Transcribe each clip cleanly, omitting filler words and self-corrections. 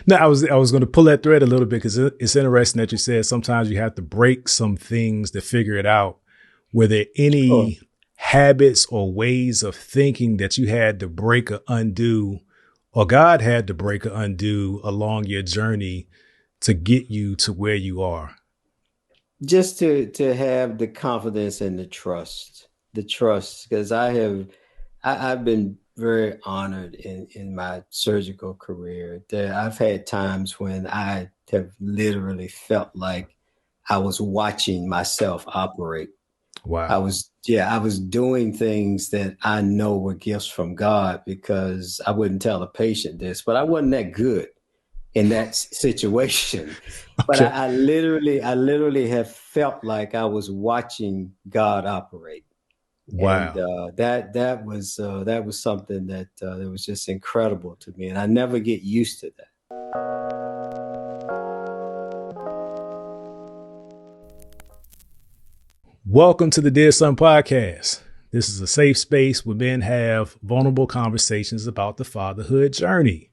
No, I was going to pull that thread a little bit because it's interesting that you said sometimes you have to break some things to figure it out. Were there Sure. any habits or ways of thinking that you had to break or undo, or God had to break or undo along your journey to get you to where you are? Just to have the confidence and the trust, because I've been very honored in my surgical career that I've had times when I have literally felt like I was watching myself operate. Wow. I was doing things that I know were gifts from God because I wouldn't tell a patient this, but I wasn't that good in that situation. But Okay. I literally have felt like I was watching God operate, and Wow. that was something that was just incredible to me, and I never get used to that. Welcome to the Dear Son podcast. This is a safe space where men have vulnerable conversations about the fatherhood journey.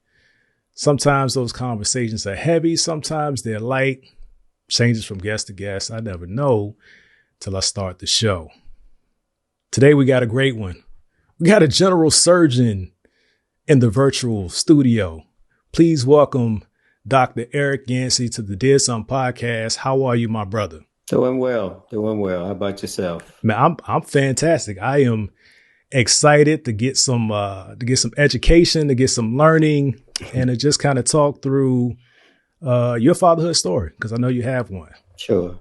Sometimes those conversations are heavy, sometimes they're light, changes from guest to guest. I never know till I start the show. Today we got a great one. We got a general surgeon in the virtual studio. Please welcome Dr. Eric Yancey to the Dear Son podcast. How are you, my brother? Doing well, doing well. How about yourself? Man, I'm fantastic. I am excited to get some education, to get some learning, and to just kind of talk through your fatherhood story because I know you have one. Sure.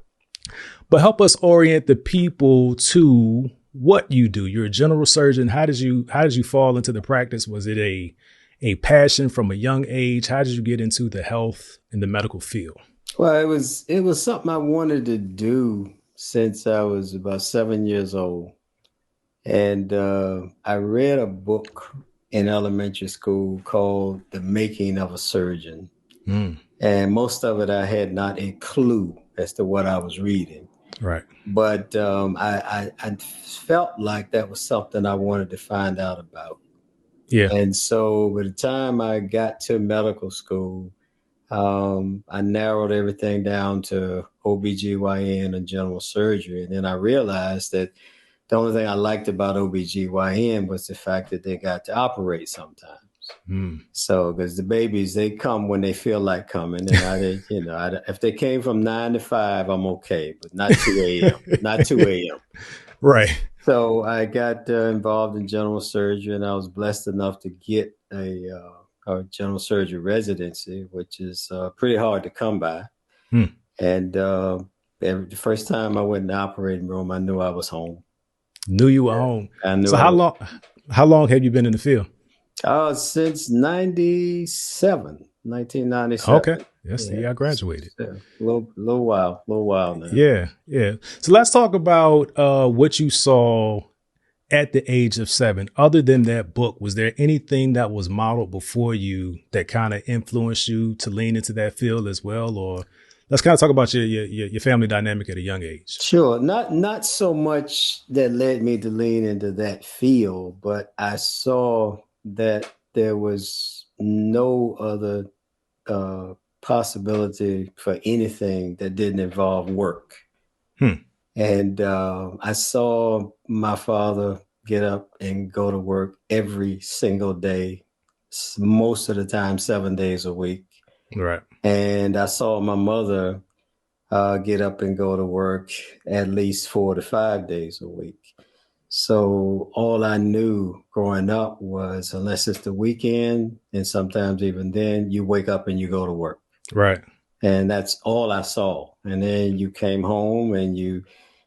But help us orient the people to what you do. You're a general surgeon. How did you fall into the practice? Was it a passion from a young age? How did you get into the health and the medical field? Well, it was something I wanted to do since I was about 7 years old. And I read a book in elementary school called The Making of a Surgeon. Mm, And most of it I had not a clue as to what I was reading. right. But I felt like that was something I wanted to find out about. Yeah. And so by the time I got to medical school, I narrowed everything down to OBGYN and general surgery. And then I realized that the only thing I liked about OBGYN was the fact that they got to operate sometimes. Mm. So, because the babies, they come when they feel like coming. And if they came from 9 to 5, I'm okay, but not 2 a.m., not 2 a.m. Right. So I got involved in general surgery, and I was blessed enough to get a general surgery residency, which is pretty hard to come by. Mm. And the first time I went in the operating room, I knew I was home. Knew you were home. I knew So I was how long have you been in the field? since 97, Okay. 1997. Yes, the Yeah, year I graduated. a little while now. Yeah, yeah. So let's talk about what you saw at the age of 7. Other than that book, was there anything that was modeled before you that kind of influenced you to lean into that field as well? Or let's kind of talk about your family dynamic at a young age. Sure, not so much that led me to lean into that field, but I saw that there was no other uh, possibility for anything that didn't involve work. Hmm. And I saw my father get up and go to work every single day, most of the time, 7 days a week. Right. And I saw my mother get up and go to work at least 4 to 5 days a week. So all I knew growing up was unless it's the weekend, and sometimes even then, you wake up and you go to work. Right. And that's all I saw. And then you came home and you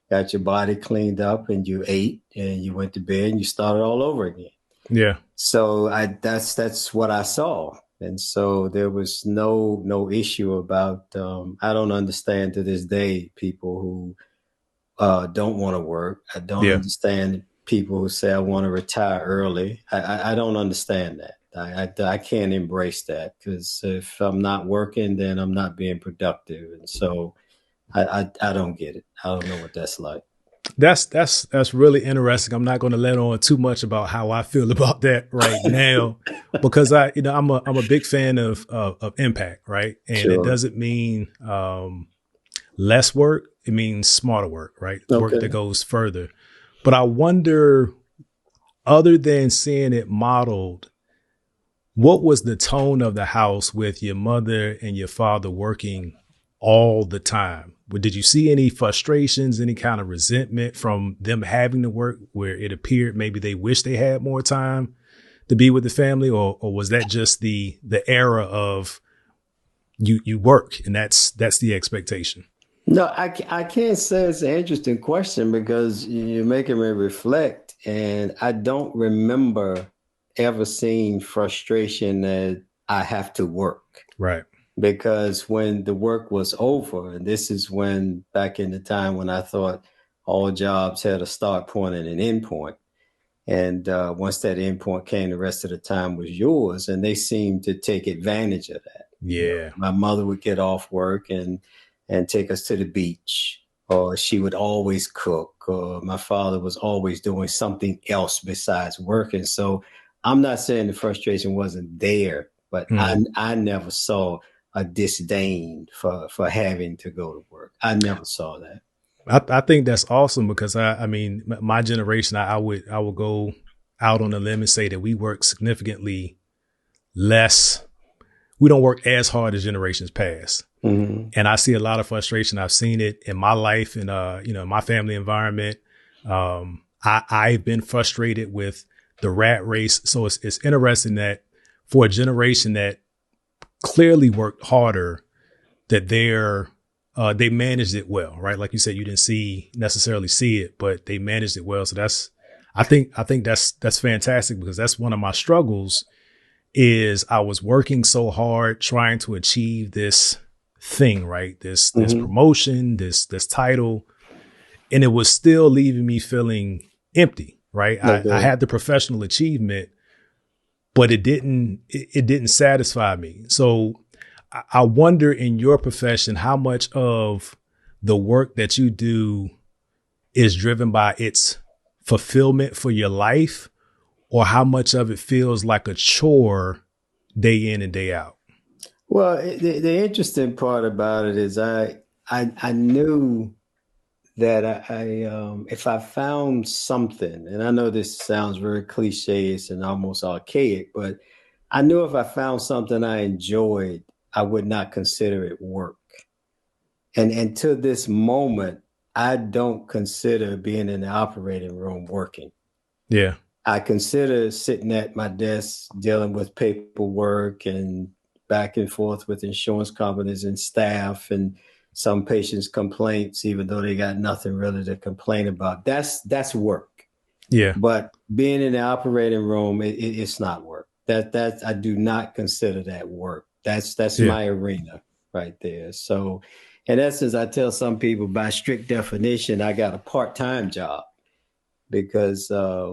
got your body cleaned up and you ate and you went to bed and you started all over again. Yeah. So that's what I saw. And so there was no issue about I don't understand to this day people who don't want to work. I don't Yeah. understand people who say I want to retire early. I don't understand that. I can't embrace that because if I'm not working, then I'm not being productive. And so I don't get it. I don't know what that's like. That's really interesting. I'm not going to let on too much about how I feel about that right now, because I'm a big fan of impact, right? And it Sure. doesn't mean less work. It means smarter work, right? Work that Okay. goes further. But I wonder, other than seeing it modeled, what was the tone of the house with your mother and your father working all the time? Did you see any frustrations, any kind of resentment from them having to work where it appeared maybe they wish they had more time to be with the family, or was that just the era of you work and that's the expectation? No, I can't say it's an interesting question because you're making me reflect, and I don't remember ever seeing frustration that I have to work. Right. Because when the work was over, and this is when back in the time when I thought all jobs had a start point and an end point, and once that end point came, the rest of the time was yours, and they seemed to take advantage of that. Yeah. My mother would get off work and take us to the beach, or she would always cook, or my father was always doing something else besides working. So I'm not saying the frustration wasn't there, but Mm. I never saw a disdain for having to go to work. I never saw that. I think that's awesome because I mean, my generation, I would go out on a limb and say that we work significantly less. We don't work as hard as generations past. Mm-hmm. And I see a lot of frustration. I've seen it in my life and, my family environment. I've been frustrated with the rat race. So it's interesting that for a generation that clearly worked harder, that they managed it well, right? Like you said, you didn't necessarily see it, but they managed it well. So I think that's fantastic, because that's one of my struggles is I was working so hard trying to achieve this thing, right? This Mm-hmm. promotion, this title, and it was still leaving me feeling empty, right? I Okay. had the professional achievement, but it didn't satisfy me. So I wonder, in your profession, how much of the work that you do is driven by its fulfillment for your life, or how much of it feels like a chore day in and day out. Well, the interesting part about it is I knew that if I found something, and I know this sounds very cliche and almost archaic, but I knew if I found something I enjoyed, I would not consider it work. And to this moment, I don't consider being in the operating room working. Yeah. I consider sitting at my desk dealing with paperwork and back and forth with insurance companies and staff and some patients' complaints, even though they got nothing really to complain about. That's work. Yeah. But being in the operating room, it's not work. That I do not consider that work. That's Yeah. my arena right there. So, in essence, I tell some people by strict definition, I got a part-time job because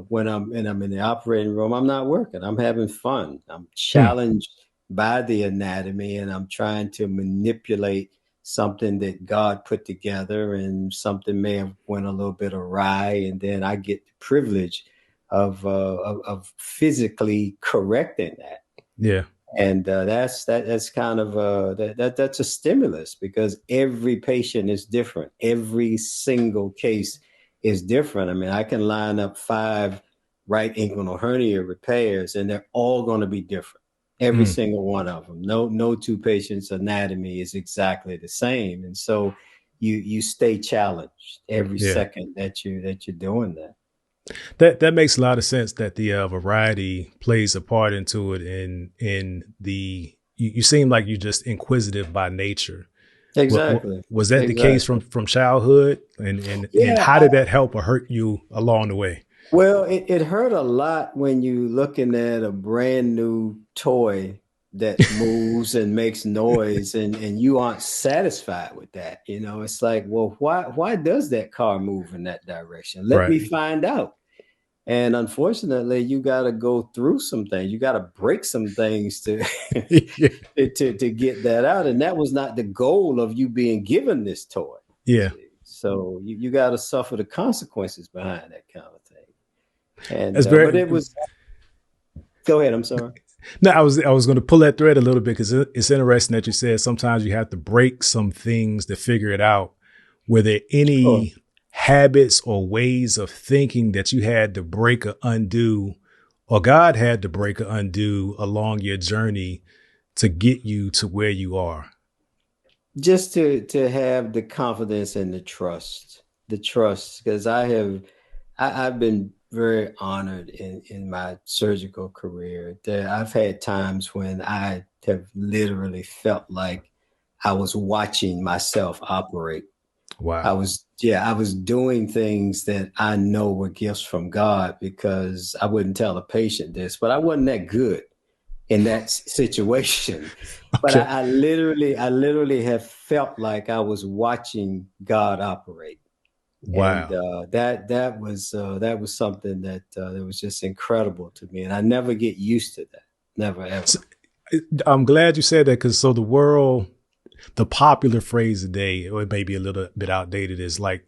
when I'm in the operating room, I'm not working. I'm having fun. I'm Hmm. challenged by the anatomy, and I'm trying to manipulate something that God put together, and something may have went a little bit awry, and then I get the privilege of physically correcting that. Yeah. And that's kind of that's a stimulus because every patient is different. Every single case is different. I mean, I can line up 5 right inguinal hernia repairs, and they're all going to be different. Every Hmm. single one of them. No two patients' anatomy is exactly the same, and so you stay challenged every Yeah. second that you're doing that. That makes a lot of sense, that the variety plays a part into it. You seem like you're just inquisitive by nature. What Exactly. was that the case Exactly. from childhood, and Yeah, how did that help or hurt you along the way? well, it hurt a lot when you looking at a brand new toy that moves and makes noise, and you aren't satisfied with that. It's like, well, why does that car move in that direction? Let Right. me find out. And unfortunately, you got to go through some things. You got to break some things to Yeah. to get that out. And that was not the goal of you being given this toy. Yeah. See? So you got to suffer the consequences behind that kind of thing. And That's but very. it was. Go ahead. I'm sorry. No, I was going to pull that thread a little bit because it's interesting that you said sometimes you have to break some things to figure it out. Were there Sure. any habits or ways of thinking that you had to break or undo, or God had to break or undo along your journey to get you to where you are? Just to have the confidence and the trust, because I've been very honored in my surgical career that I've had times when I have literally felt like I was watching myself operate. Wow. I was doing things that I know were gifts from God because I wouldn't tell a patient this, but I wasn't that good in that situation. But Okay. I literally have felt like I was watching God operate, and Wow. that was something that was just incredible to me, and I never get used to that, never ever. So, I'm glad you said that because so the popular phrase today, or it may be a little bit outdated, is like,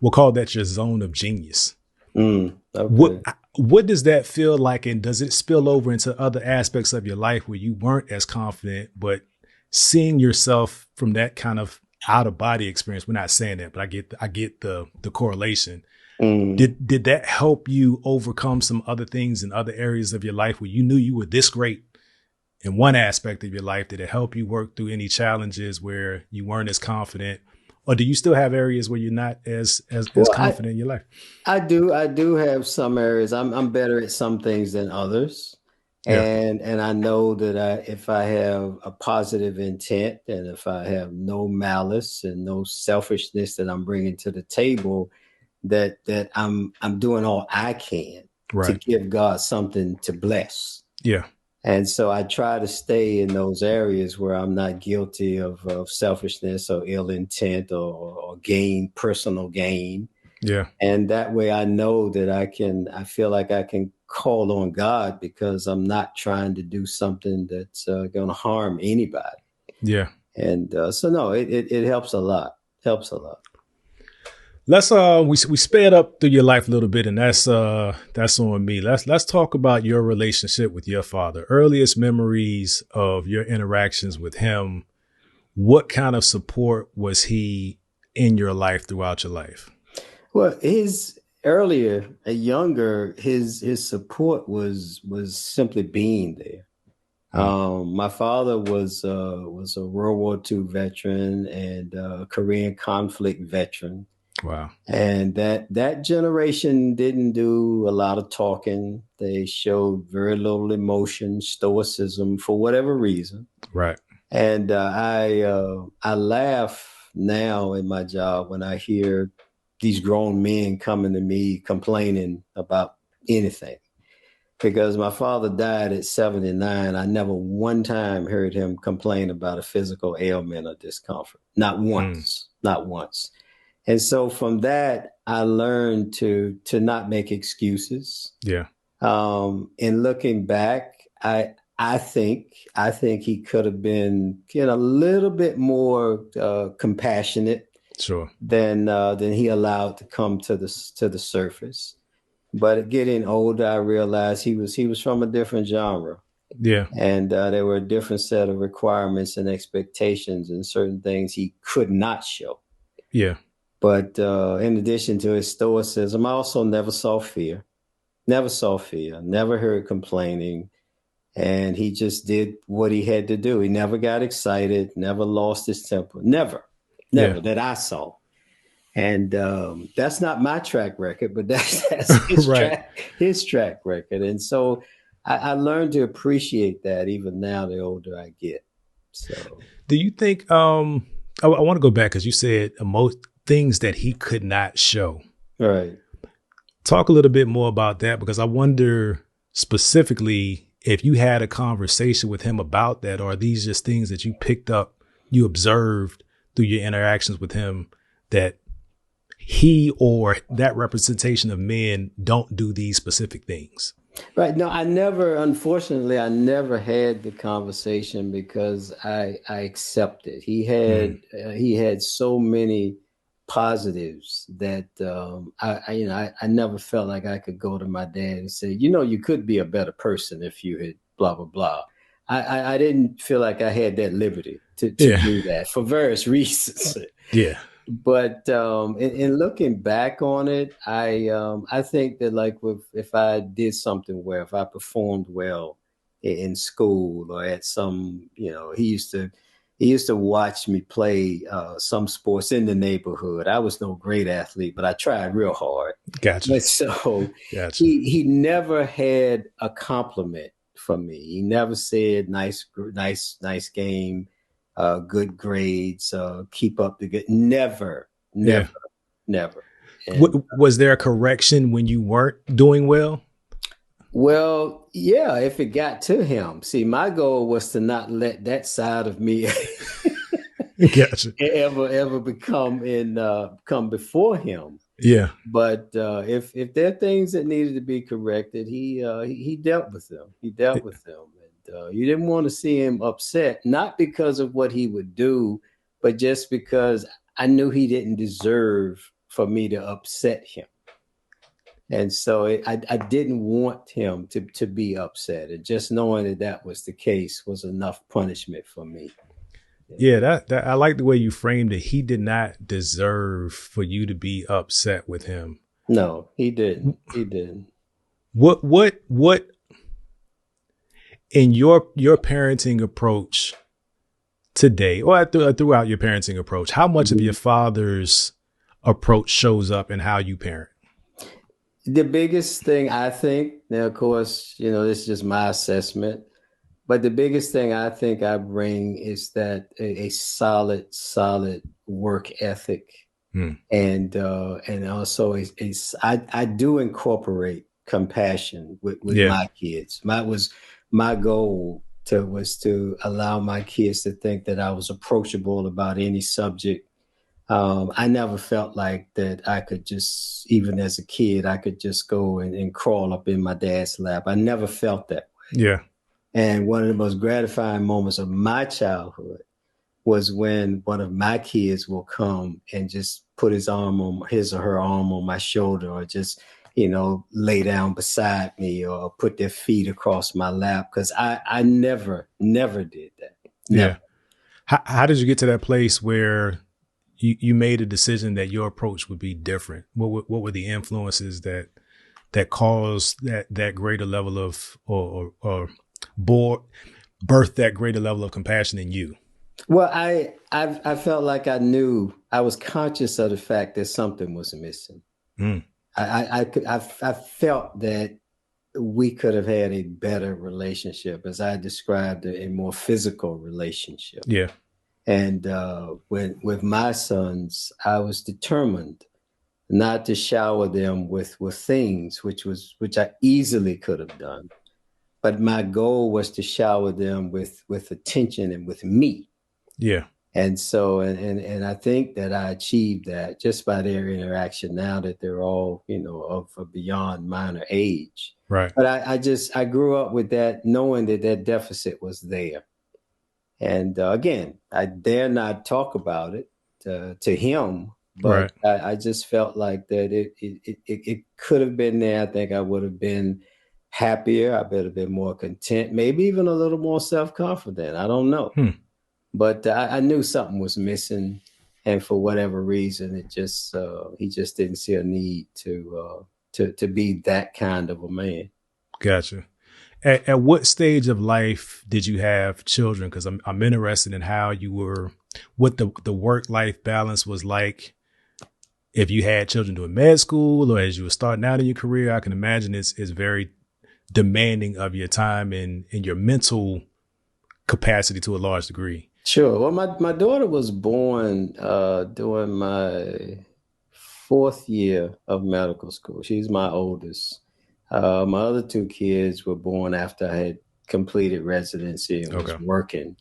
we'll call that your zone of genius. What Okay. what does that feel like, and does it spill over into other aspects of your life where you weren't as confident, but seeing yourself from that kind of out of body experience? We're not saying that, but I get the correlation. Mm. Did that help you overcome some other things in other areas of your life where you knew you were this great in one aspect of your life? Did it help you work through any challenges where you weren't as confident, or do you still have areas where you're not as Well, confident in your life? I do have some areas. I'm better at some things than others. Yeah. And I know that if I have a positive intent and if I have no malice and no selfishness that I'm bringing to the table, that I'm doing all I can to Right. give God something to bless. Yeah. And so I try to stay in those areas where I'm not guilty of selfishness or ill intent or gain, personal gain. Yeah. And that way I know that I feel like I can call on God because I'm not trying to do something that's going to harm anybody. Yeah. And so, no, it helps a lot. Helps a lot. Let's we sped up through your life a little bit, and that's on me. Let's talk about your relationship with your father. Earliest memories of your interactions with him. What kind of support was he in your life throughout your life? Well, his earlier, younger, his support was simply being there. Mm, My father was a World War II veteran and a Korean conflict veteran. wow. And that generation didn't do a lot of talking. They showed very little emotion, stoicism for whatever reason. Right. And I laugh now in my job when I hear these grown men coming to me complaining about anything. Because my father died at 79. I never one time heard him complain about a physical ailment or discomfort. Not Mm, once. Not once. And so from that, I learned to not make excuses. yeah. In looking back, I think he could have been a little bit more compassionate Sure. than he allowed to come to the surface. But getting older, I realized he was from a different genre, Yeah. and there were a different set of requirements and expectations, and certain things he could not show. Yeah. But in addition to his stoicism, I also never saw fear. Never saw fear. Never heard complaining. And he just did what he had to do. He never got excited. Never lost his temper. Never, Yeah. never that I saw. And that's not my track record, but that's Right. his track record. And so I learned to appreciate that even now, the older I get. So Do you think? I want to go back because you said most things that he could not show. right. Talk a little bit more about that because I wonder specifically if you had a conversation with him about that, or are these just things that you picked up, you observed through your interactions with him that he or that representation of men don't do these specific things? Right. No, unfortunately, I never had the conversation because I accepted. Mm, He had so many positives that I never felt like I could go to my dad and say, you could be a better person if you had blah blah blah. I didn't feel like I had that liberty to Yeah. do that for various reasons. Yeah. But in looking back on it, I think that like if I did something well, if I performed well in school or at some, he used to watch me play some sports in the neighborhood. I was no great athlete, but I tried real hard. Gotcha. And so Gotcha. he never had a compliment from me. He never said nice game, good grades, keep up the good. Never, Yeah. never, never. And Was there a correction when you weren't doing well? well, yeah, if it got to him. See, my goal was to not let that side of me Gotcha. ever come before him. Yeah. But if there are things that needed to be corrected, he dealt with them. He dealt with them, and you didn't want to see him upset, not because of what he would do, but just because I knew he didn't deserve for me to upset him, and so I didn't want him to be upset, and just knowing that was the case was enough punishment for me. Yeah, that I like the way you framed it. He did not deserve for you to be upset with him. No, he didn't. He didn't. What in your parenting approach today, or throughout your parenting approach, how much of your father's approach shows up in how you parent? The biggest thing I think, now, of course, this is just my assessment, but the biggest thing I think I bring is that a solid work ethic, Hmm. and also I do incorporate compassion with Yeah. my kids. My goal was to allow my kids to think that I was approachable about any subject. I never felt like that I could just, even as a kid, I could just go and crawl up in my dad's lap. I never felt that. Yeah. And one of the most gratifying moments of my childhood was when one of my kids will come and just put his or her arm on my shoulder, or just, lay down beside me, or put their feet across my lap. Cause I never did that. Never. Yeah. How did you get to that place where you made a decision that your approach would be different? What were the influences that caused that greater level of or birth that greater level of compassion in you? Well, I felt like I was conscious of the fact that something was missing. Mm. I felt that we could have had a better relationship, as I described, a more physical relationship. Yeah. And with my sons, I was determined not to shower them with things, which I easily could have done. But my goal was to shower them with attention and with me. Yeah. And so, and I think that I achieved that just by their interaction, now that they're all, of a beyond minor age. Right. But I grew up with that, knowing that deficit was there. And again, I dare not talk about it to him, but Right. I just felt like that it could have been there. I think I would have been happier. I would have been more content, maybe even a little more self-confident. I don't know. Hmm. But I knew something was missing, and for whatever reason, he just didn't see a need to be that kind of a man. Gotcha. At what stage of life did you have children? Because I'm interested in how what the work life balance was like. If you had children doing med school or as you were starting out in your career, I can imagine it's very demanding of your time and your mental capacity to a large degree. Sure. Well, my daughter was born during my fourth year of medical school. She's my oldest. My other two kids were born after I had completed residency and was working.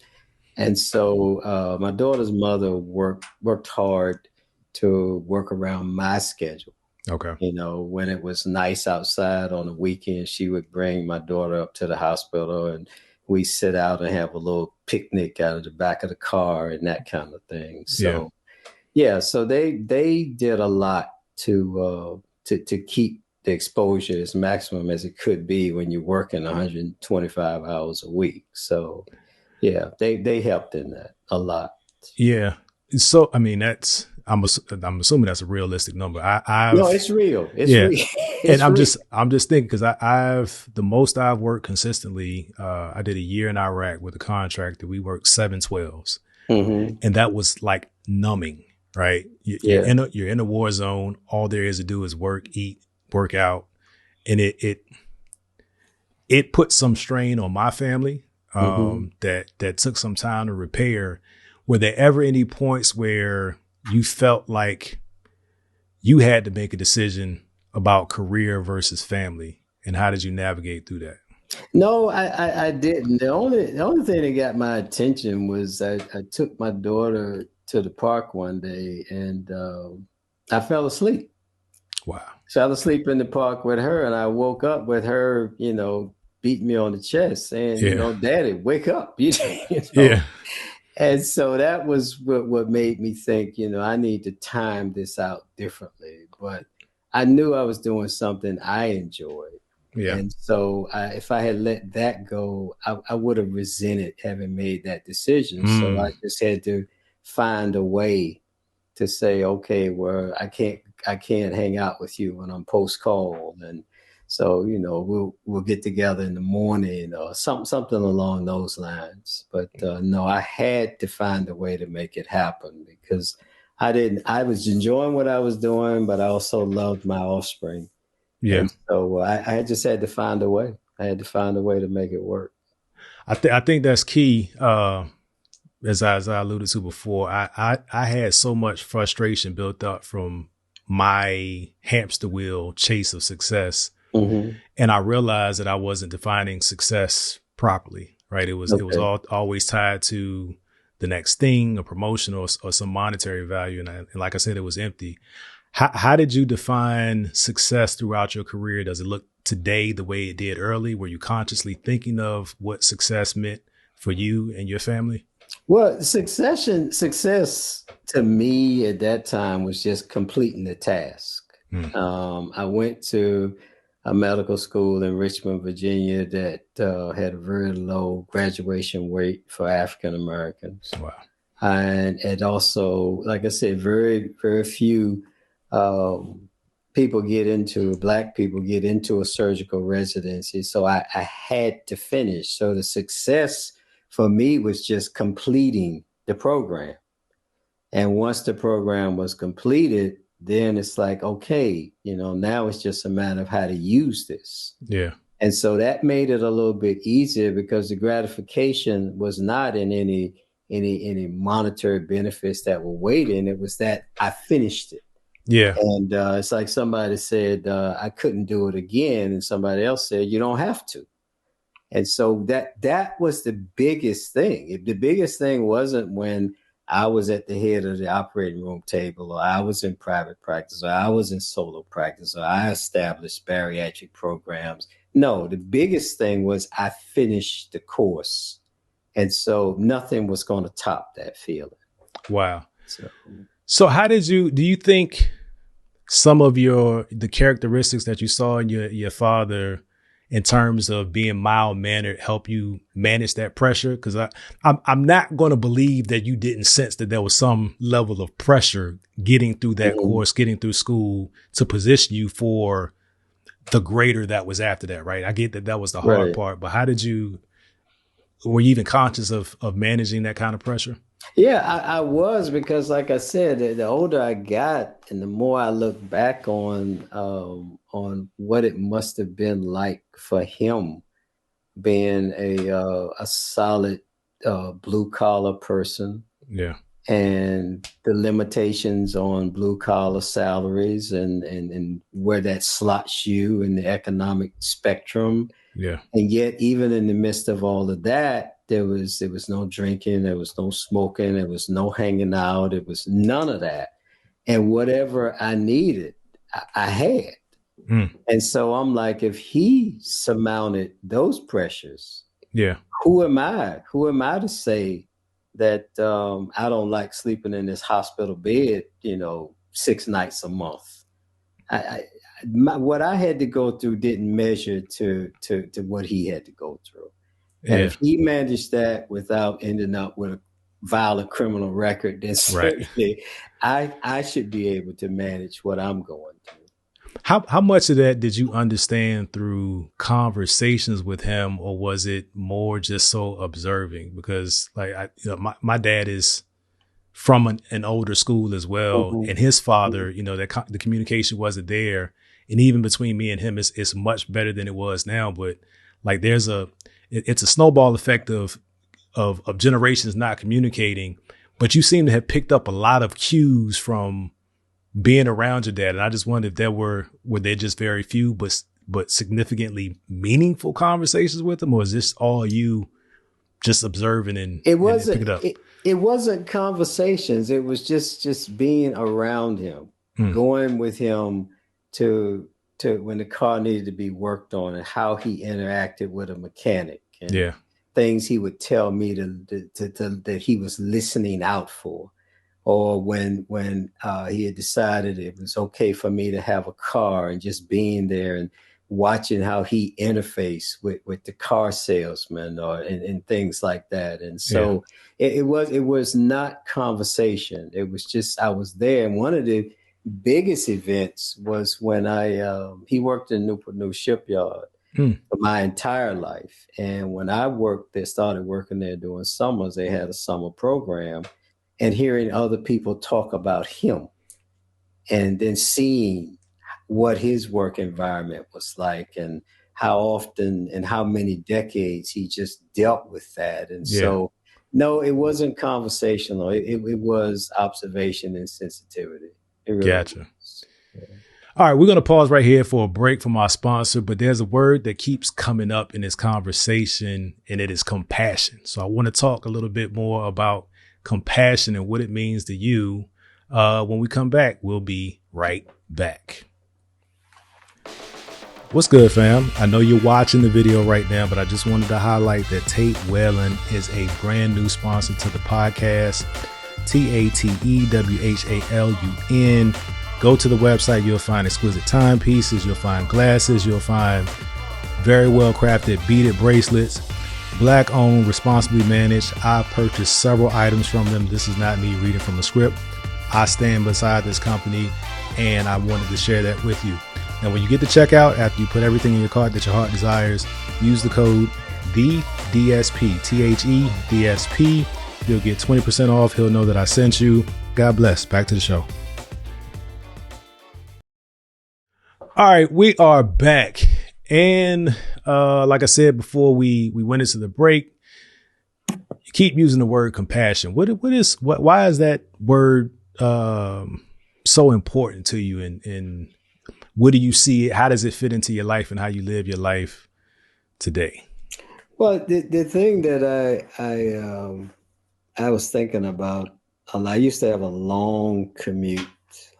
And so my daughter's mother worked hard to work around my schedule. Okay. When it was nice outside on the weekend, she would bring my daughter up to the hospital, and we sit out and have a little picnic out of the back of the car and that kind of thing. So Yeah, so they did a lot to keep the exposure as maximum as it could be when you're working 125 hours a week. So yeah, they helped in that a lot. Yeah. So I mean, I'm assuming that's a realistic number. No, I've it's real. It's yeah, real. and It's real. I'm just thinking because I've the most I've worked consistently. I did a year in Iraq with a contractor. We worked 7/12s, Hmm. and that was like numbing. Right, Yeah. you're in a war zone. All there is to do is work, eat, work out, and it put some strain on my family. Hmm. That took some time to repair. Were there ever any points where you felt like you had to make a decision about career versus family, and how did you navigate through that? No, I didn't. The only thing that got my attention was I took my daughter to the park one day and I fell asleep. Wow. Fell asleep in the park with her, and I woke up with her, beating me on the chest, saying, Yeah. "Daddy, wake up!" You know. Yeah. And so that was what made me think, I need to time this out differently. But I knew I was doing something I enjoyed. Yeah. And so if I had let that go, I would have resented having made that decision. So I Mm. just had to find a way to say, okay, well, I can't hang out with you when I'm post call, and so we'll get together in the morning or something along those lines. But no, I had to find a way to make it happen because I was enjoying what I was doing, but I also loved my offspring, Yeah. and so I just had to find a way. I had to find a way to make it work. I think that's key. As I alluded to before, I had so much frustration built up from my hamster wheel chase of success, Hmm. and I realized that I wasn't defining success properly. Right? It was Okay. always tied to the next thing, a promotion, or some monetary value, and like I said, it was empty. How did you define success throughout your career? Does it look today the way it did early? Were you consciously thinking of what success meant for you and your family? Well, success to me at that time was just completing the task. Hmm. I went to a medical school in Richmond, Virginia that had a very low graduation rate for African Americans. Wow. And it also, like I said, very, very few um, Black people get into a surgical residency. So I had to finish. So the success for me was just completing the program. And once the program was completed, then it's like, okay, now it's just a matter of how to use this. Yeah. And so that made it a little bit easier because the gratification was not in any monetary benefits that were waiting. It was that I finished it. Yeah. And it's like somebody said, I couldn't do it again. And somebody else said, you don't have to. And so that was the biggest thing. The biggest thing wasn't when I was at the head of the operating room table, or I was in private practice, or I was in solo practice, or I established bariatric programs. No, the biggest thing was I finished the course. And so nothing was going to top that feeling. Wow. So So how do you think some of the characteristics that you saw in your father in terms of being mild mannered help you manage that pressure? Because I'm not going to believe that you didn't sense that there was some level of pressure getting through that mhm. course, getting through school to position you for the greater that was after that, right? I get that that was the hard Right. part, but were you even conscious of managing that kind of pressure? Yeah, I was because, like I said, the older I got, and the more I look back on what it must have been like for him being a solid blue collar person, Yeah. and the limitations on blue collar salaries, and where that slots you in the economic spectrum. Yeah. And yet, even in the midst of all of that, there was no drinking, there was no smoking, there was no hanging out, it was none of that. And whatever I needed, I had. Mm. And so I'm like, if he surmounted those pressures, Yeah. who am I? Who am I to say that I don't like sleeping in this hospital bed, 6 nights a month. What I had to go through didn't measure to what he had to go through. And Yeah. if he managed that without ending up with a violent criminal record, then Right. certainly I should be able to manage what I'm going through. How much of that did you understand through conversations with him, or was it more just so observing? Because my dad is from an older school as well, Mhm. and his father, the communication wasn't there, and even between me and him, it's much better than it was now. But like, it's a snowball effect of generations not communicating. But you seem to have picked up a lot of cues from being around your dad. And I just wondered if were there just very few, but significantly meaningful conversations with him, or is this all you just observing It and pick wasn't it up? it wasn't conversations. It was just being around him, Hmm. going with him to when the car needed to be worked on, and how he interacted with a mechanic, and Yeah. things he would tell me that he was listening out for. Or when he had decided it was okay for me to have a car, and just being there and watching how he interfaced with the car salesman, and things like that. And Yeah. so it was not conversation. It was just I was there. And one of the biggest events was when he worked in Newport News shipyard Hmm. for my entire life. And when I started working there during summers, they had a summer program, and hearing other people talk about him, and then seeing what his work environment was like, and how often and how many decades he just dealt with that. And Yeah. so, no, it wasn't conversational. It was observation and sensitivity. It really Gotcha. was. Yeah. All right, we're going to pause right here for a break from our sponsor, but there's a word that keeps coming up in this conversation, and it is compassion. So I want to talk a little bit more about compassion and what it means to you. When we come back, we'll be right back. What's good, fam? I know you're watching the video right now, but I just wanted to highlight that Tate Whalen is a brand new sponsor to the podcast. TATEWHALUN. Go to the website. You'll find exquisite timepieces. You'll find glasses. You'll find very well crafted beaded bracelets. Black owned, responsibly managed. I purchased several items from them. This is not me reading from the script. I stand beside this company, and I wanted to share that with you. Now, when you get to checkout, after you put everything in your cart that your heart desires, use the code THEDSP, THEDSP. You'll get 20% off. He'll know that I sent you. God bless. Back to the show. All right, we are back. And like I said before we went into the break, you keep using the word compassion. Why is that word so important to you? And what do you see? How does it fit into your life and how you live your life today? Well, the thing that I was thinking about a lot. I used to have a long commute,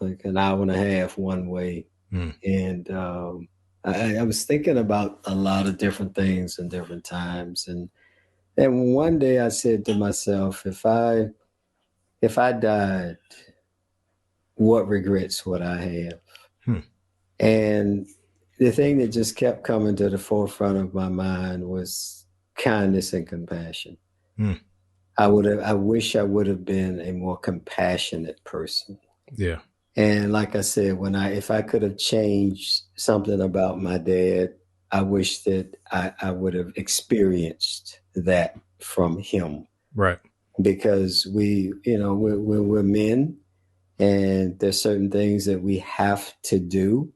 like an hour and a half one way, and I was thinking about a lot of different things and different times. And one day I said to myself, if I died, what regrets would I have? Hmm. And the thing that just kept coming to the forefront of my mind was kindness and compassion. Hmm. I wish I would have been a more compassionate person. Yeah. And like I said, if I could have changed something about my dad, I wish that I would have experienced that from him. Right. Because we're men, and there's certain things that we have to do,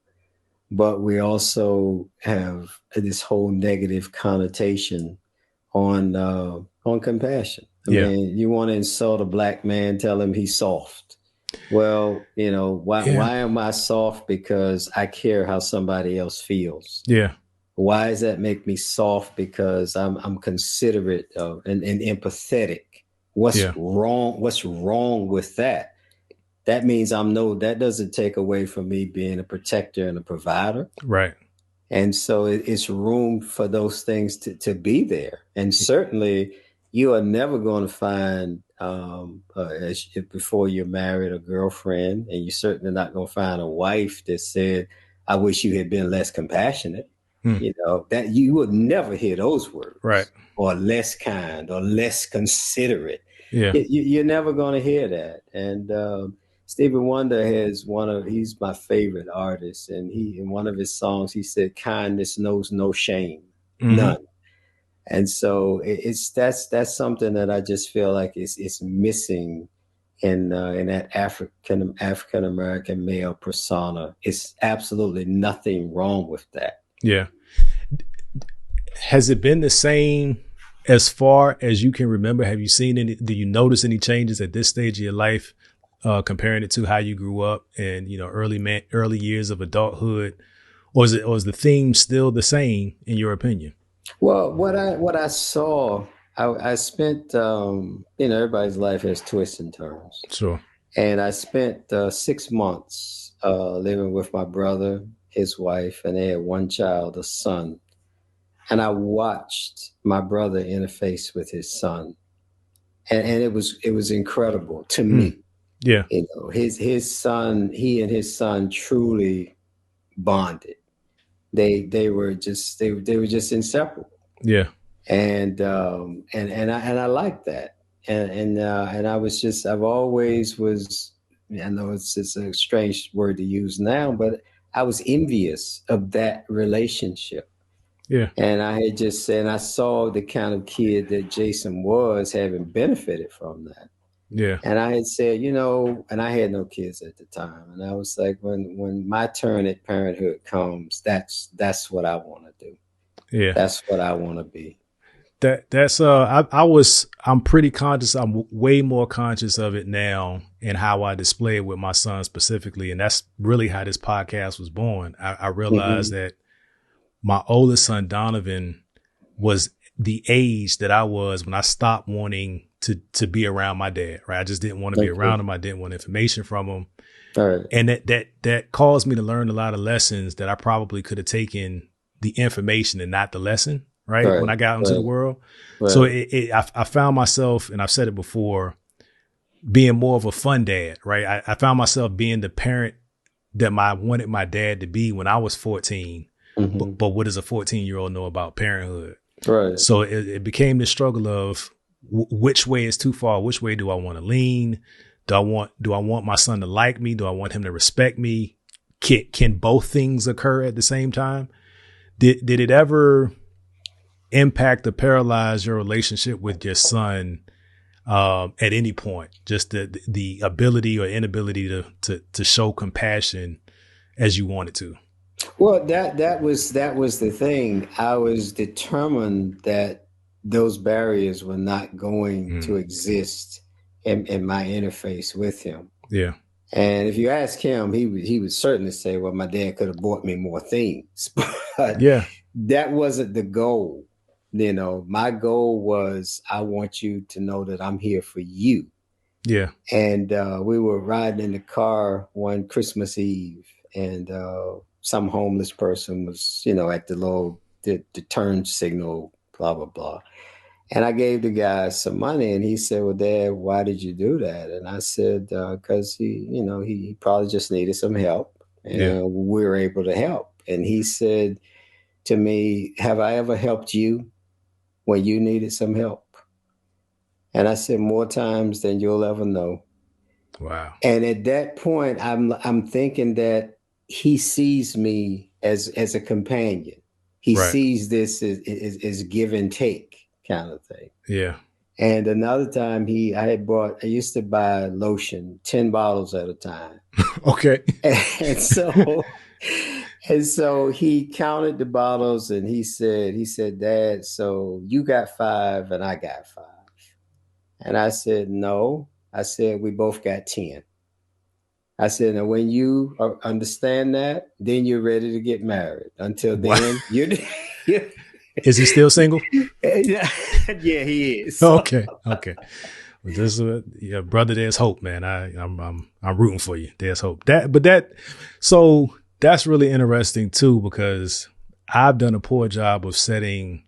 but we also have this whole negative connotation on compassion. I Yeah. mean, you want to insult a black man, tell him he's soft. Well, why Yeah. why am I soft? Because I care how somebody else feels. Yeah. Why does that make me soft? Because I'm considerate and empathetic. What's Yeah. wrong? What's wrong with that? That doesn't take away from me being a protector and a provider. Right. And so it's room for those things to be there. And certainly you are never going to find before you're married, a girlfriend, and you're certainly not going to find a wife that said, "I wish you had been less compassionate." Hmm. You know, that you would never hear those Right. words, or less kind, or less considerate. Yeah. You're never going to hear that. And Stevie Wonder has he's my favorite artist, and in one of his songs he said, "Kindness knows no shame, Mm-hmm. none." And so that's something that I just feel like is missing in that African American male persona. It's absolutely nothing wrong with that. Yeah. Has it been the same as far as you can remember? Have you seen any? Do you notice any changes at this stage of your life, comparing it to how you grew up and early years of adulthood, or is the theme still the same in your opinion? Well, what I saw, I spent everybody's life has twists and turns, Sure. and I spent 6 months living with my brother, his wife, and they had one child, a son. And I watched my brother interface with his son, and it was incredible to Mm. me. Yeah. You know, his son, he and his son truly bonded. They were just inseparable, Yeah. and I like that, and I've always was. I know it's a strange word to use now, but I was envious of that relationship. Yeah. And I had just said, and I saw the kind of kid that Jason was, having benefited from that. Yeah. And I had said, and I had no kids at the time. And I was like, when my turn at parenthood comes, that's what I want to do. Yeah. That's what I want to be. I'm pretty conscious. I'm way more conscious of it now and how I display it with my son specifically. And that's really how this podcast was born. I realized that my oldest son, Donovan, was the age that I was when I stopped wanting to be around my dad, right? I just didn't want to be around him. I didn't want information from him. All right. And that caused me to learn a lot of lessons that I probably could have taken the information and not the lesson, right? When I got into the world. Right. So I found myself, and I've said it before, being more of a fun dad, right? I found myself being the parent that I wanted my dad to be when I was 14. Mm-hmm. But what does a 14-year-old know about parenthood? Right. So it became the struggle of which way is too far? Which way do I want to lean? Do I want my son to like me? Do I want him to respect me? Can both things occur at the same time? Did it ever impact or paralyze your relationship with your son at any point? Just the ability or inability to show compassion as you wanted to? Well, that was the thing. I was determined that those barriers were not going to exist in my interface with him. Yeah. And if you ask him, he would certainly say, "Well, my dad could have bought me more things," but that wasn't the goal. My goal was, I want you to know that I'm here for you. Yeah. And we were riding in the car one Christmas Eve, and some homeless person was, at the turn signal, blah, blah, blah. And I gave the guy some money, and he said, "Well, Dad, why did you do that?" And I said, "Because he probably just needed some help, and we were able to help." And he said to me, "Have I ever helped you when you needed some help?" And I said, "More times than you'll ever know." Wow. And at that point, I'm thinking that he sees me as a companion. He sees this as give and take kind of thing. Yeah. And another time I used to buy lotion, 10 bottles at a time. Okay. And so he counted the bottles, and he said, "Dad, so you got 5 and I got 5. And I said, "No." I said, "We both got 10. I said, "Now, when you understand that, then you're ready to get married. Until then, you're." Is he still single? Yeah, he is. Okay. Well, this brother, there's hope, man. I'm rooting for you. There's hope. So that's really interesting too, because I've done a poor job of setting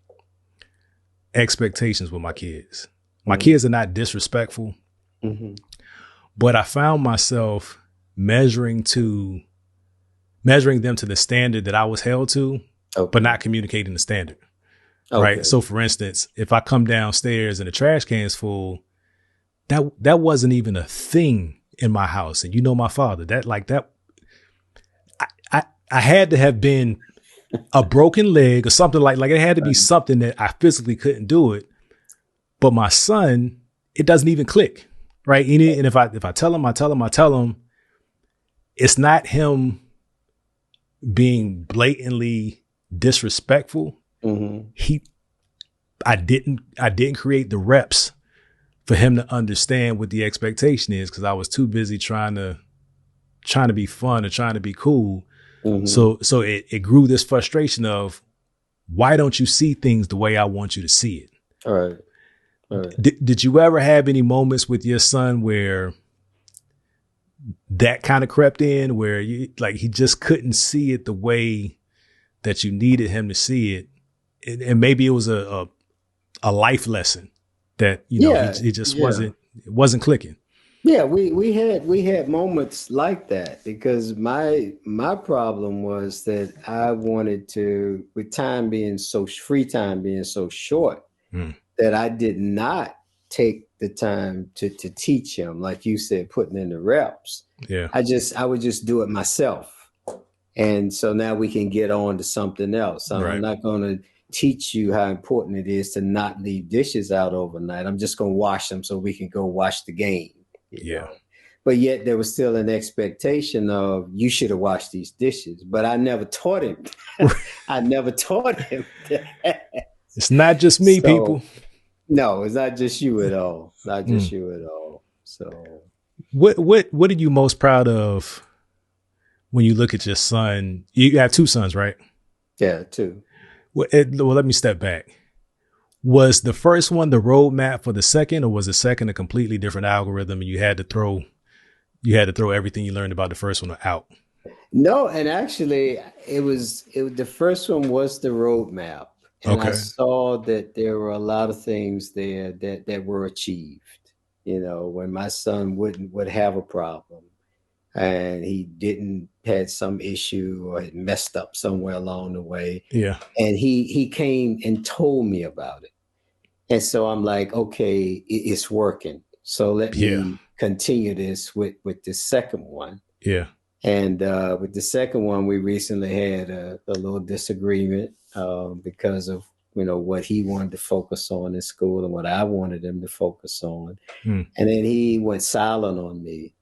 expectations with my kids. My kids are not disrespectful. Mm-hmm. But I found myself measuring them to the standard that I was held to, but Okay. not communicating the standard. Right. Okay. So for instance, if I come downstairs and the trash can's full, that wasn't even a thing in my house. And you know, my father, I had to have been a broken leg or something like it had to be something that I physically couldn't do it. But my son, it doesn't even click. Right. And if I tell him, it's not him being blatantly disrespectful. Mm-hmm. I didn't create the reps for him to understand what the expectation is, because I was too busy trying to be fun or trying to be cool. Mm-hmm. So it grew this frustration of, why don't you see things the way I want you to see it? All right. All right. Did you ever have any moments with your son where that kind of crept in, where he just couldn't see it the way that you needed him to see it? And maybe it was a life lesson that, he just wasn't clicking. Yeah, we had moments like that, because my problem was that I wanted to, with free time being so short, that I did not take the time to teach him, like you said, putting in the reps. Yeah. I would just do it myself. And so now we can get on to something else. I'm not going to teach you how important it is to not leave dishes out overnight. I'm just going to wash them so we can go watch the game. You know? But yet there was still an expectation of, you should have washed these dishes. But I never taught him. I never taught him that. It's not just me, people. No, it's not just you at all. Not just you at all. So what are you most proud of when you look at your son? You have two sons, right? Yeah, two. Well, let me step back. Was the first one the roadmap for the second, or was the second a completely different algorithm and you had to throw everything you learned about the first one out? No, and actually it was the first one was the roadmap. And I saw that there were a lot of things there that were achieved. When my son would have a problem and he had some issue or had messed up somewhere along the way. Yeah. And he came and told me about it. And so I'm like, okay, it's working. So let me continue this with the second one. Yeah. And with the second one, we recently had a little disagreement because of, what he wanted to focus on in school and what I wanted him to focus on. And then he went silent on me.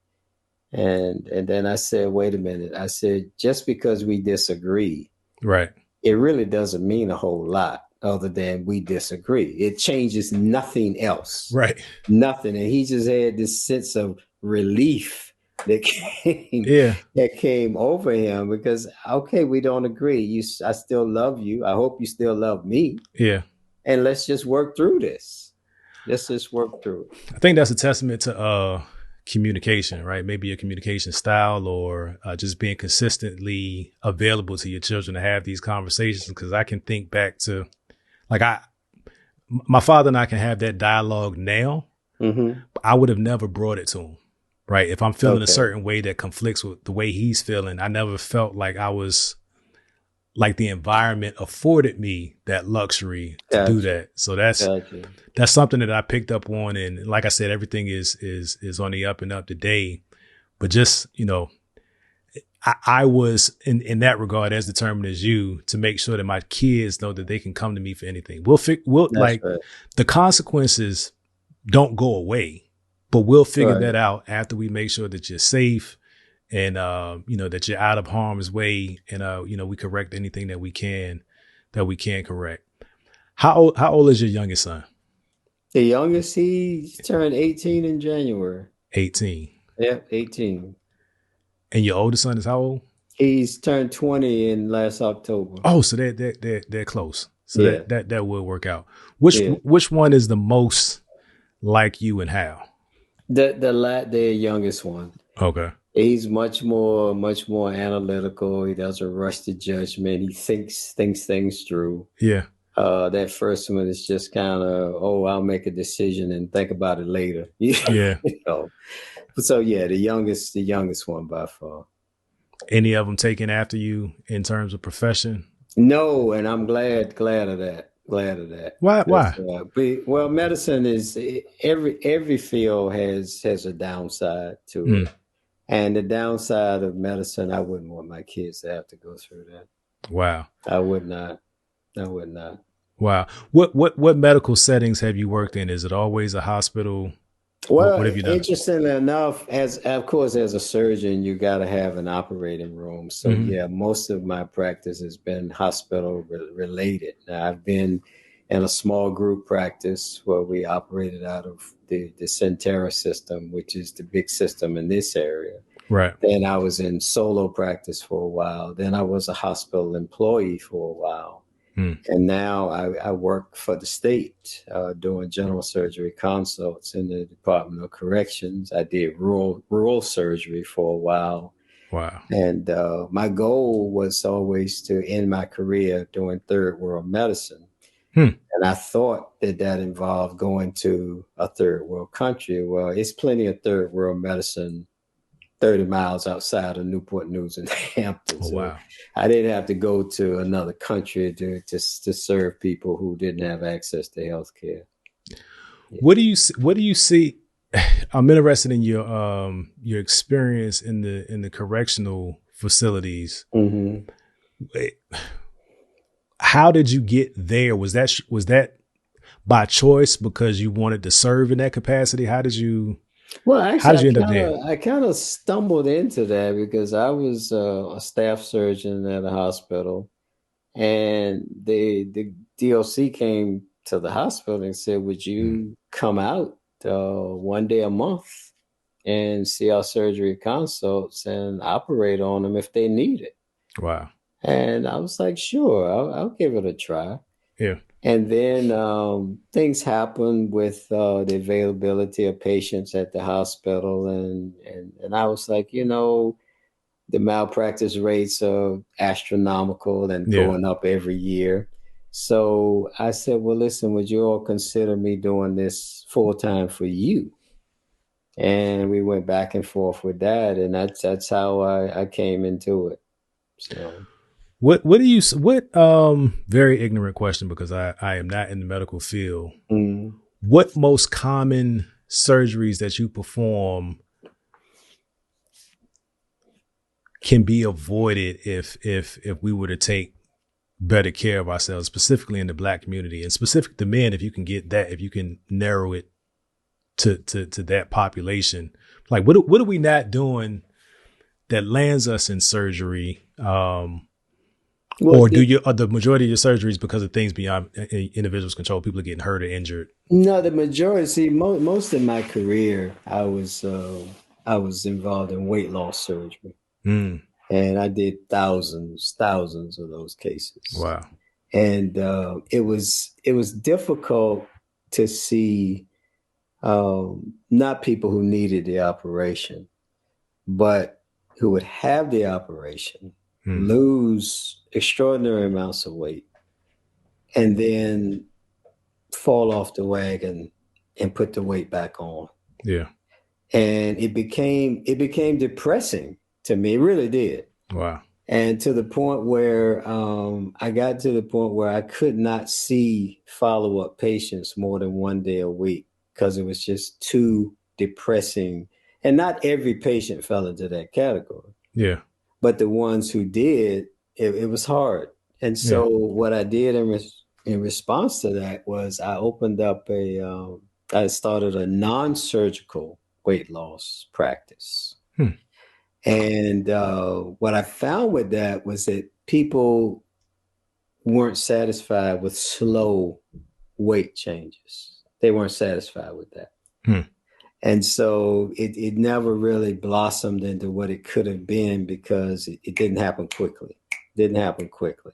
And then I said, wait a minute. I said, just because we disagree, right, it really doesn't mean a whole lot other than we disagree. It changes nothing else. Right. Nothing. And he just had this sense of relief that came over him, because, okay, we don't agree. I still love you. I hope you still love me. Yeah. And let's just work through this. Let's just work through it. I think that's a testament to communication, right? Maybe your communication style, or just being consistently available to your children to have these conversations. Because I can think back to, my father and I can have that dialogue now, but I would have never brought it to him, right? If I'm feeling a certain way that conflicts with the way he's feeling, I never felt like I was, like the environment afforded me that luxury to do that. So that's something that I picked up on. And like I said, everything is on the up and up today. But just, I was in that regard as determined as you to make sure that my kids know that they can come to me for anything. The consequences don't go away, but we'll figure that out after we make sure that you're safe and, that you're out of harm's way, and, we correct anything that we can correct. How old is your youngest son? The youngest, he turned 18 in January. 18. Yep, 18. And your oldest son is how old? He's turned 20 in last October. Oh, so they're close. So that will work out. Which one is the most like you, and how? The youngest one. Okay. He's much more analytical. He doesn't rush to judgment. He thinks things through. Yeah. That first one is just kind of, oh, I'll make a decision and think about it later. You Yeah. know. So yeah, the youngest one by far. Any of them taken after you in terms of profession? No, and I'm glad of that. Glad of that. Why? That's, Why? well, medicine is every field has a downside to Mm, it, and the downside of medicine, I wouldn't want my kids to have to go through that. wow. I would not. I would not. Wow. What medical settings have you worked in? Is it always a hospital? What Well, have you done? interestingly enough, as of course, as a surgeon, you got to have an operating room. So Hmm. yeah, most of my practice has been hospital related. Now, I've been in a small group practice where we operated out of the Centera system, which is the big system in this area. Right. Then I was in solo practice for a while. Then I was a hospital employee for a while. Mm, And now I work for the state doing general surgery consults in the Department of Corrections. I did rural surgery for a while. wow. And my goal was always to end my career doing third world medicine. Hmm. And I thought that that involved going to a third world country. Well, it's plenty of third world medicine 30 miles outside of Newport News and Hampton. Oh So wow. I didn't have to go to another country to serve people who didn't have access to health care. Yeah. What do you see? I'm interested in your experience in the correctional facilities. Mm-hmm. How did you get there? Was that by choice because you wanted to serve in that capacity? Well, How actually, did you end up there? I kind of stumbled into that because I was a staff surgeon at a hospital, and the DOC came to the hospital and said, "Would Mm, you come out one day a month and see our surgery consults and operate on them if they need it?" wow. And I was like, "Sure, I'll give it a try." Yeah. And then things happened with the availability of patients at the hospital, and I was like, the malpractice rates are astronomical and Yeah. going up every year. So I said, well, listen, would you all consider me doing this full time for you? And we went back and forth with that, and that's how I came into it. So. What do you what very ignorant question because I am not in the medical field. Mm. What most common surgeries that you perform can be avoided if we were to take better care of ourselves, specifically in the Black community and specific to men, if you can narrow it to that population. Like what are we not doing that lands us in surgery? Well, Or are the majority of your surgeries because of things beyond individuals' control? People are getting hurt or injured. no, the majority. See, most of my career, I was involved in weight loss surgery, Mm, and I did thousands of those cases. wow. And it was difficult to see not people who needed the operation, but who would have the operation, Mm, lose extraordinary amounts of weight, and then fall off the wagon and put the weight back on. yeah. And it became depressing to me. It really did. Wow. And to the point where I got to the point where I could not see follow-up patients more than one day a week because it was just too depressing. And not every patient fell into that category, Yeah. but the ones who did, it was hard. And Yeah. so what I did in response to that was I started a non-surgical weight loss practice. Hmm. And what I found with that was that people weren't satisfied with slow weight changes. They weren't satisfied with that. Hmm. And so it never really blossomed into what it could have been because it didn't happen quickly. Didn't happen quickly.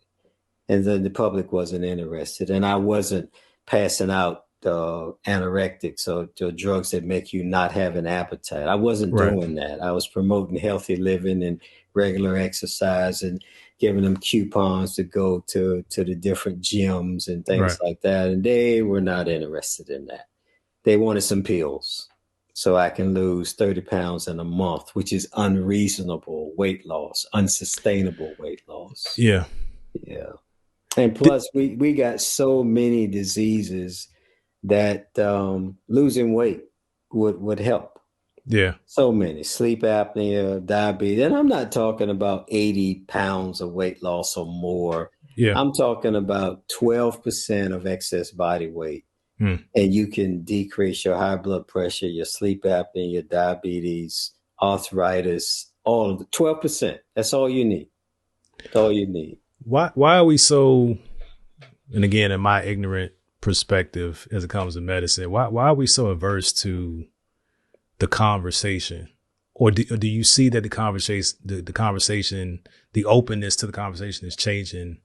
And then the public wasn't interested. And I wasn't passing out anorectics or drugs that make you not have an appetite. I wasn't Right. doing that. I was promoting healthy living and regular exercise and giving them coupons to go to the different gyms and things Right. like that. And they were not interested in that. They wanted some pills so I can lose 30 pounds in a month, which is unreasonable weight loss, unsustainable weight loss. Yeah. Yeah. And plus, we got so many diseases that losing weight would help. Yeah. So many: sleep apnea, diabetes. And I'm not talking about 80 pounds of weight loss or more. Yeah. I'm talking about 12% of excess body weight. And you can decrease your high blood pressure, your sleep apnea, your diabetes, arthritis, all of the 12%. That's all you need. That's all you need. Why are we so, and again, in my ignorant perspective as it comes to medicine, why are we so averse to the conversation? Or do you see that the conversation, the openness to the conversation is changing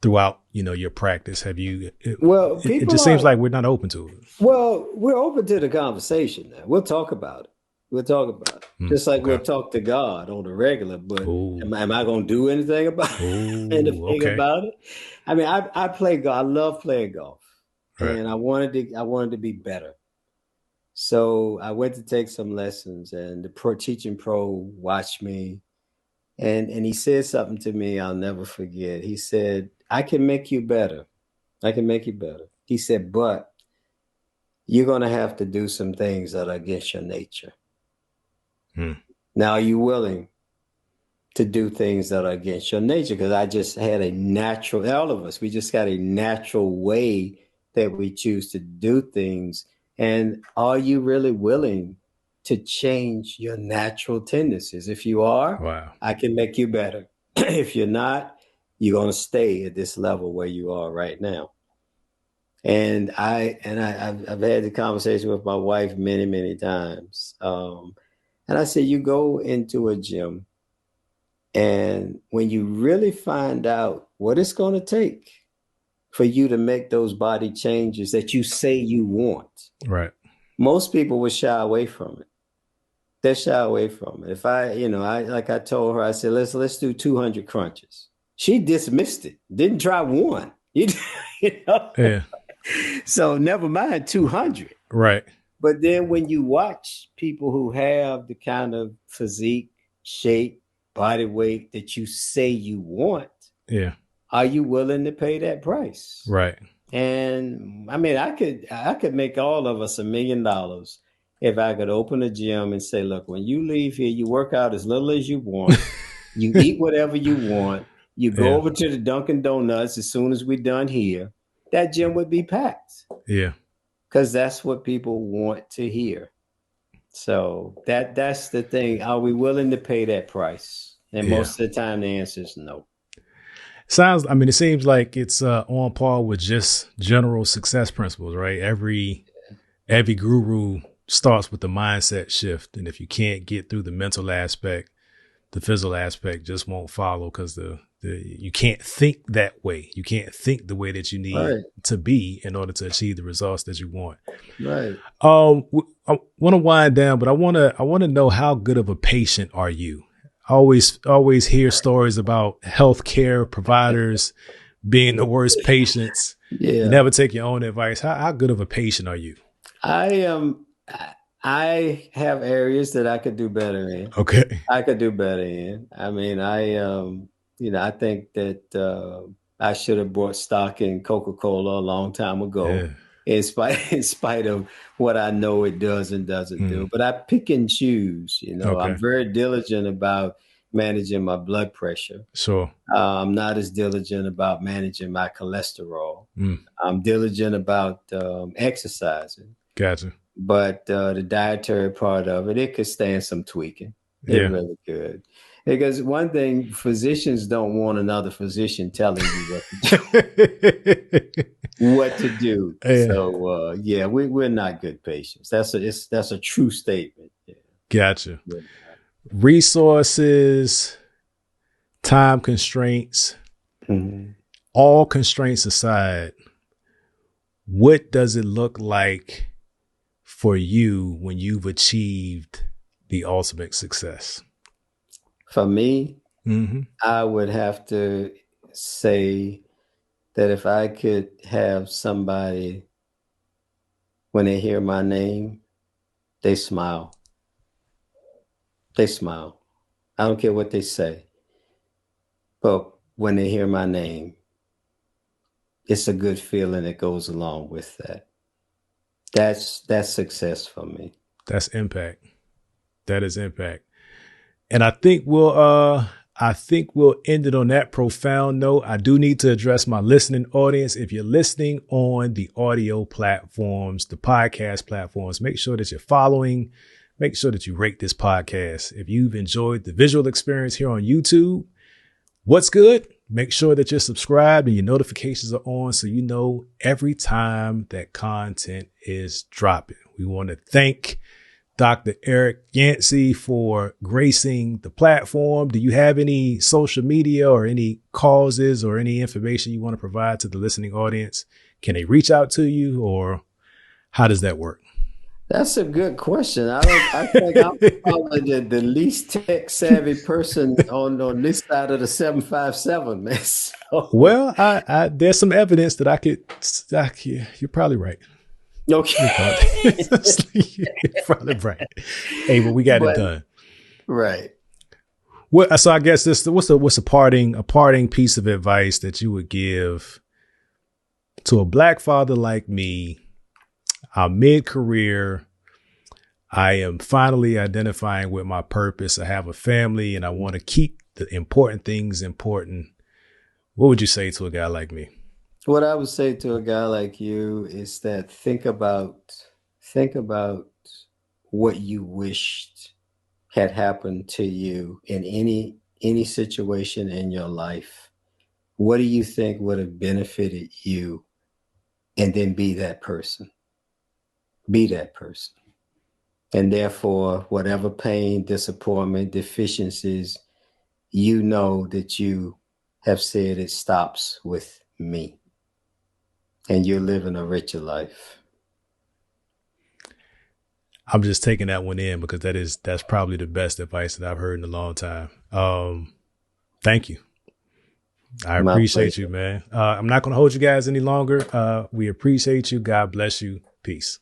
throughout, your practice? Have you, Well, it just seems like we're not open to it. Well, we're open to the conversation now. We'll talk about it. We'll talk about it. Just like we'll talk to God on the regular, but am I going to do anything about it? I mean, I play golf. I love playing golf. Right. And I wanted to be better. So I went to take some lessons, and the teaching pro watched me, and he said something to me I'll never forget. He said, "I can make you better. I can make you better." He said, "But you're going to have to do some things that are against your nature." Now, are you willing to do things that are against your nature? Because I just had a natural, all of us, we just got a natural way that we choose to do things. And are you really willing to change your natural tendencies? If you are, I can make you better. If you're not, you're going to stay at this level where you are right now. And I've had the conversation with my wife many, many times. And I said, you go into a gym, and when you really find out what it's going to take for you to make those body changes that you say you want, right? Most people would shy away from it. They shy away from it. If I told her, I said, let's do 200 crunches. She dismissed it. Didn't try one. Yeah. So never mind 200. Right. But then when you watch people who have the kind of physique, shape, body weight that you say you want, are you willing to pay that price? Right. And I mean, I could make all of us $1 million if I could open a gym and say, look, when you leave here, you work out as little as you want, you eat whatever you want, you go over to the Dunkin' Donuts as soon as we're done here. That gym would be packed. Yeah. Because that's what people want to hear. So that's the thing. Are we willing to pay that price? And most of the time, the answer is no. It seems like it's on par with just general success principles, right? Every guru starts with the mindset shift. And if you can't get through the mental aspect, the physical aspect just won't follow, because you can't think that way. You can't think the way that you need to be in order to achieve the results that you want. Right. I want to wind down, but I want to know, how good of a patient are you? I always hear stories about healthcare providers being the worst patients. Yeah. You never take your own advice. How good of a patient are you? I have areas that I could do better in. Okay. I could do better in. I mean, I think that I should have bought stock in Coca-Cola a long time ago, in spite of what I know it does and doesn't do. But I pick and choose. I'm very diligent about managing my blood pressure. Sure. I'm not as diligent about managing my cholesterol. I'm diligent about exercising. Gotcha. But the dietary part of it could stand some tweaking. It really could. Because one thing, physicians don't want another physician telling you what to do. Yeah. So we're not good patients. That's a true statement. Yeah. Gotcha. Resources, time constraints, all constraints aside, what does it look like for you when you've achieved the ultimate success? For me, Mm-hmm. I would have to say that if I could have somebody, when they hear my name, they smile. They smile. I don't care what they say. But when they hear my name, it's a good feeling that goes along with that. That's success for me. That's impact. That is impact. And I think we'll end it on that profound note. I do need to address my listening audience. If you're listening on the audio platforms, the podcast platforms, make sure that you're following. Make sure that you rate this podcast. If you've enjoyed the visual experience here on YouTube, what's good? Make sure that you're subscribed and your notifications are on so you know every time that content is dropping. We want to thank Dr. Eric Yancey for gracing the platform. Do you have any social media or any causes or any information you want to provide to the listening audience? Can they reach out to you, or how does that work? That's a good question. I think I'm probably the least tech savvy person on this side of the 757, man. So, Well, there's some evidence that you're probably right. okay. You're probably right. Hey, but we got it done. Right. So I guess what's a parting piece of advice that you would give to a Black father like me? I'm mid-career. I am finally identifying with my purpose. I have a family and I want to keep the important things important. What would you say to a guy like me? What I would say to a guy like you is that think about what you wished had happened to you in any situation in your life. What do you think would have benefited you? And then be that person. Be that person. And therefore, whatever pain, disappointment, deficiencies, you know that you have said it stops with me. And you're living a richer life. I'm just taking that one in because that's probably the best advice that I've heard in a long time. Thank you. I appreciate you, man. I'm not going to hold you guys any longer. We appreciate you. God bless you. Peace.